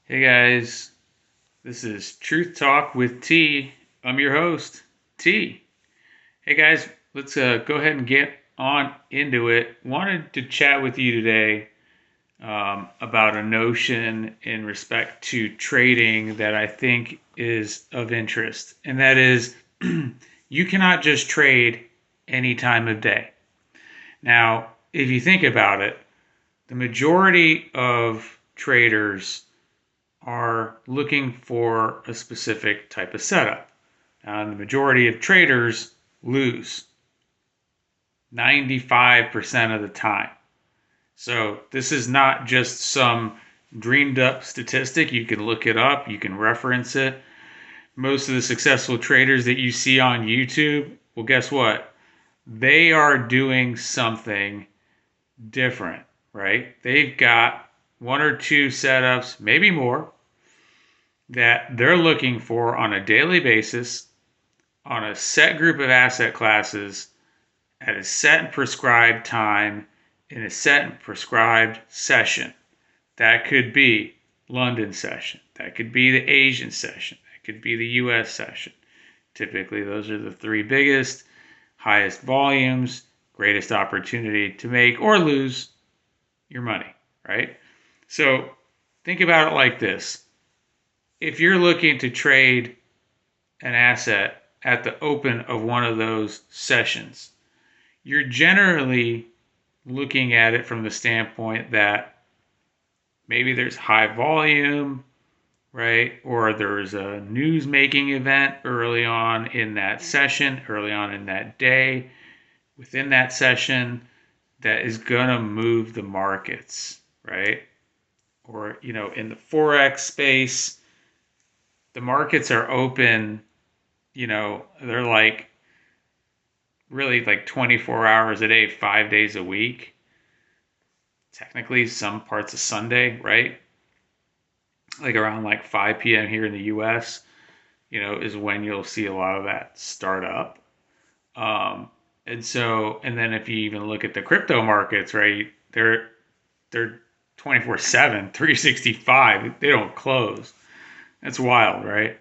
Hey guys, this is Truth Talk with T. I'm your host, T. Hey guys, let's go ahead and get on into it. Wanted to chat with you today about a notion in respect to trading that I think is of interest, and that is you cannot just trade any time of day. Now, if you think about it, the majority of traders are looking for a specific type of setup. And the majority of traders lose 95% of the time. So this is not just some dreamed up statistic. You can look it up, you can reference it. Most of the successful traders that you see on YouTube, well, guess what? They are doing something different, right? They've got one or two setups, maybe more, that they're looking for on a daily basis on a set group of asset classes at a set and prescribed time in a set and prescribed session. That could be London session. That could be the Asian session. That could be the US session. Typically, those are the three biggest, highest volumes, greatest opportunity to make or lose your money, right? So think about it like this. If you're looking to trade an asset at the open of one of those sessions, you're generally looking at it from the standpoint that maybe there's high volume, right? Or there's a news making event early on in that session, early on in that day, within that session that is going to move the markets, right? Or, in the Forex space, the markets are open, they're like really like 24 hours a day, 5 days a week. Technically, some parts of Sunday, right? Like around like 5 p.m. here in the U.S., is when you'll see a lot of that start up. Um, and then if you even look at the crypto markets, right, they're 24/7, 365. They don't close. That's wild, right?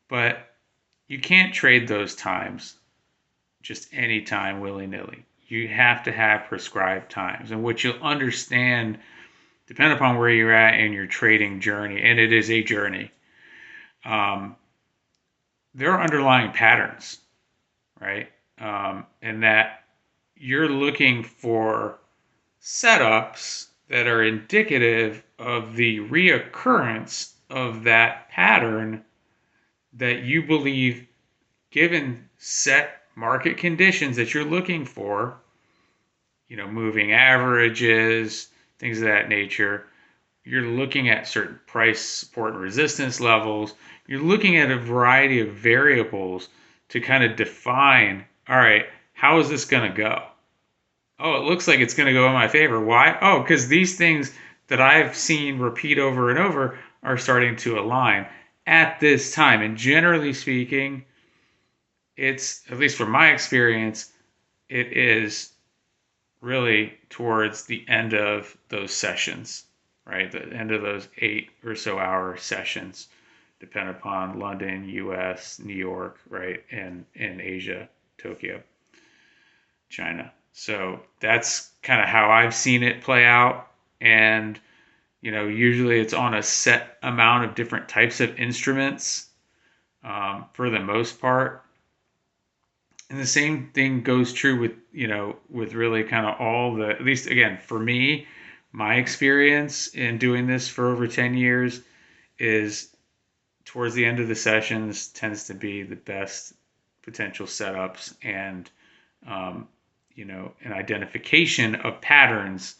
But you can't trade those times just any time willy nilly. You have to have prescribed times. And what you'll understand, depending upon where you're at in your trading journey, and it is a journey, um, there are underlying patterns, right? And that you're looking for setups that are indicative of the reoccurrence of that pattern that you believe, given set market conditions that you're looking for, moving averages, things of that nature. You're looking at certain price support and resistance levels. You're looking at a variety of variables to kind of define, all right, how is this going to go? Oh, it looks like it's going to go in my favor. Why? Oh, because these things that I've seen repeat over and over are starting to align at this time. And generally speaking, it's, at least from my experience, it is really towards the end of those sessions, right? The end of those 8 or so hour sessions, depend upon London, US, New York, right? And in Asia, Tokyo, China. So that's kind of how I've seen it play out. And, usually it's on a set amount of different types of instruments for the most part. And the same thing goes true with, with really kind of all the, at least again, for me, my experience in doing this for over 10 years is towards the end of the sessions tends to be the best potential setups and, um, an identification of patterns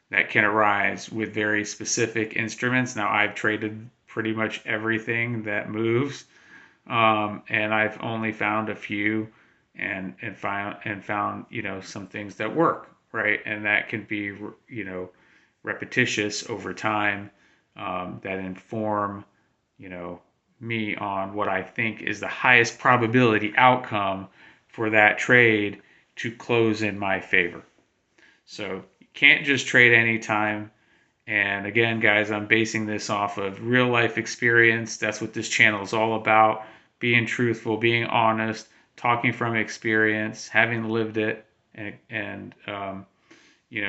that can arise with very specific instruments. Now, I've traded pretty much everything that moves, and I've only found a few and found some things that work, right, and that can be repetitious over time, that inform you know me on what I think is the highest probability outcome for that trade to close in my favor. So you can't just trade anytime And again, guys, I'm basing this off of real life experience. That's what this channel is all about: being truthful, being honest, talking from experience, having lived it, and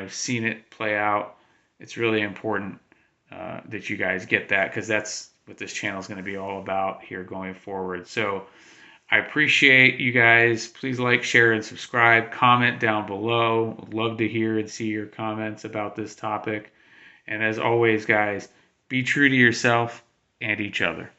seen it play out. It's really important that you guys get that, because that's what this channel is going to be all about here going forward. So I appreciate you guys. Please like, share, and subscribe. Comment down below. Would love to hear and see your comments about this topic. And as always, guys, be true to yourself and each other.